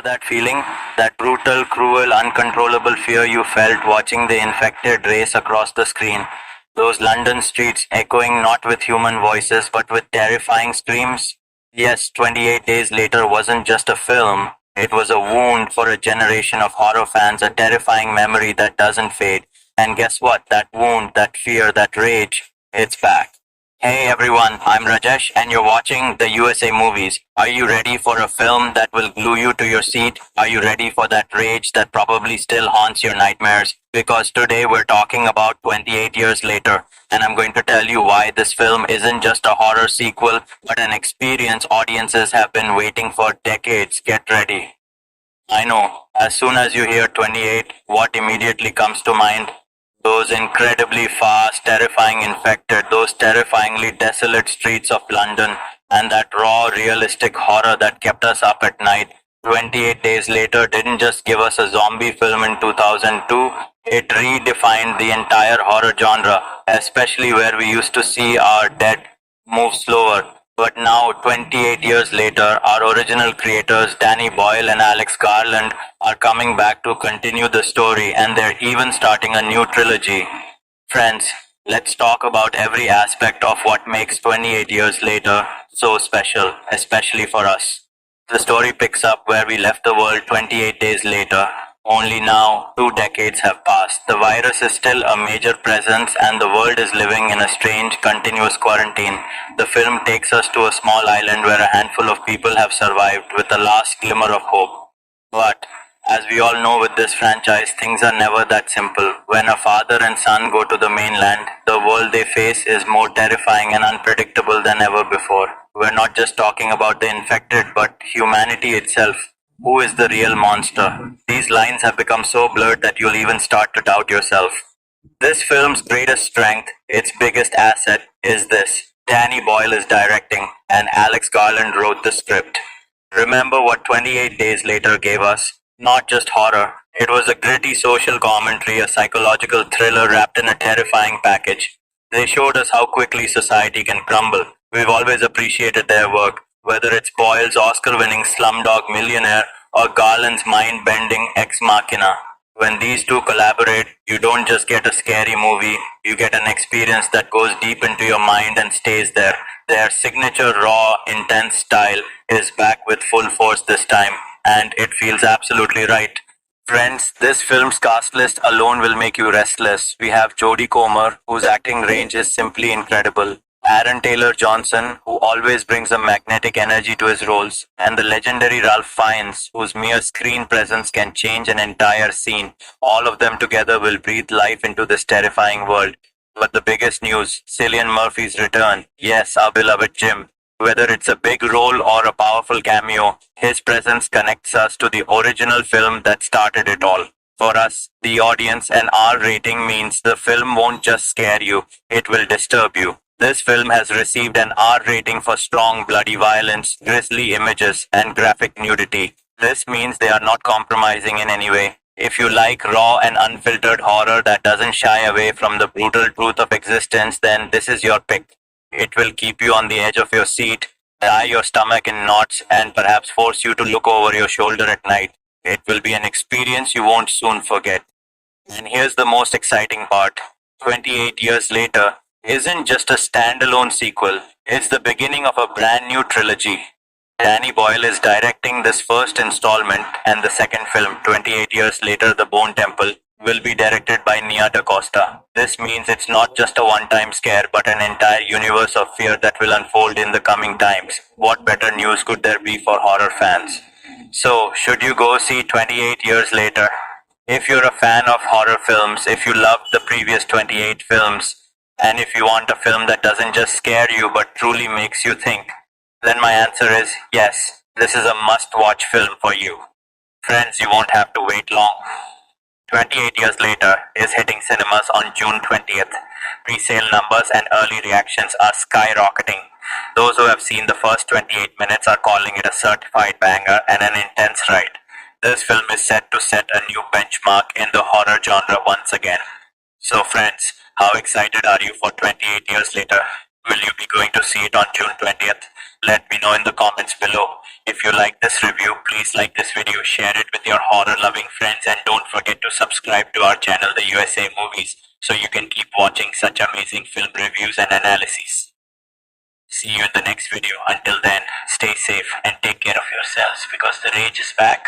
that feeling? That brutal, cruel, uncontrollable fear you felt watching the infected race across the screen? Those London streets echoing not with human voices but with terrifying screams? Yes, 28 Days Later wasn't just a film. It was a wound for a generation of horror fans, a terrifying memory that doesn't fade. And guess what? That wound, that fear, that rage, it's back. Hey everyone, I'm Rajesh and you're watching the USA Movies. Are you ready for a film that will glue you to your seat? Are you ready for that rage that probably still haunts your nightmares? Because today we're talking about 28 years later, and I'm going to tell you why this film isn't just a horror sequel, but an experience audiences have been waiting for decades. Get ready. I know, as soon as you hear 28, what immediately comes to mind? Those incredibly fast, terrifying infected, those terrifyingly desolate streets of London, and that raw, realistic horror that kept us up at night. 28 Days Later didn't just give us a zombie film in 2002, it redefined the entire horror genre, especially where we used to see our dead move slower. But now, 28 years later, our original creators, Danny Boyle and Alex Garland, are coming back to continue the story, and they're even starting a new trilogy. Friends, let's talk about every aspect of what makes 28 years later so special, especially for us. The story picks up where we left the world 28 days later. Only now, 2 decades have passed. The virus is still a major presence and the world is living in a strange, continuous quarantine. The film takes us to a small island where a handful of people have survived with a last glimmer of hope. But, as we all know with this franchise, things are never that simple. When a father and son go to the mainland, the world they face is more terrifying and unpredictable than ever before. We're not just talking about the infected, but humanity itself. Who is the real monster? These lines have become so blurred that you'll even start to doubt yourself. This film's greatest strength, its biggest asset, is this. Danny Boyle is directing, and Alex Garland wrote the script. Remember what 28 Days Later gave us? Not just horror. It was a gritty social commentary, a psychological thriller wrapped in a terrifying package. They showed us how quickly society can crumble. We've always appreciated their work, whether it's Boyle's Oscar-winning Slumdog Millionaire or Garland's mind-bending Ex Machina. When these two collaborate, you don't just get a scary movie, you get an experience that goes deep into your mind and stays there. Their signature raw, intense style is back with full force this time, and it feels absolutely right. Friends, this film's cast list alone will make you restless. We have Jodie Comer, whose acting range is simply incredible. Aaron Taylor Johnson, who always brings a magnetic energy to his roles, and the legendary Ralph Fiennes, whose mere screen presence can change an entire scene. All of them together will breathe life into this terrifying world. But the biggest news, Cillian Murphy's return. Yes, our beloved Jim. Whether it's a big role or a powerful cameo, his presence connects us to the original film that started it all. For us, the audience, an R rating means the film won't just scare you, it will disturb you. This film has received an R rating for strong bloody violence, grisly images, and graphic nudity. This means they are not compromising in any way. If you like raw and unfiltered horror that doesn't shy away from the brutal truth of existence, then this is your pick. It will keep you on the edge of your seat, tie your stomach in knots, and perhaps force you to look over your shoulder at night. It will be an experience you won't soon forget. And here's the most exciting part. 28 years later, isn't just a standalone sequel, it's the beginning of a brand new trilogy. Danny Boyle is directing this first installment, and the second film, 28 years later, The Bone Temple, will be directed by Nia DaCosta. This means it's not just a one-time scare, but an entire universe of fear that will unfold in the coming times. What better news could there be for horror fans? So, should you go see 28 years later? If you're a fan of horror films, if you loved the previous 28 films, and if you want a film that doesn't just scare you but truly makes you think, then my answer is yes, this is a must-watch film for you. Friends, you won't have to wait long. 28 Years Later is hitting cinemas on June 20th. Pre-sale numbers and early reactions are skyrocketing. Those who have seen the first 28 minutes are calling it a certified banger and an intense ride. This film is set to set a new benchmark in the horror genre once again. So friends, how excited are you for 28 Years Later? Will you be going to see it on June 20th? Let me know in the comments below. If you like this review, please like this video, share it with your horror-loving friends, and don't forget to subscribe to our channel, The USA Movies, so you can keep watching such amazing film reviews and analyses. See you in the next video. Until then, stay safe and take care of yourselves because the rage is back.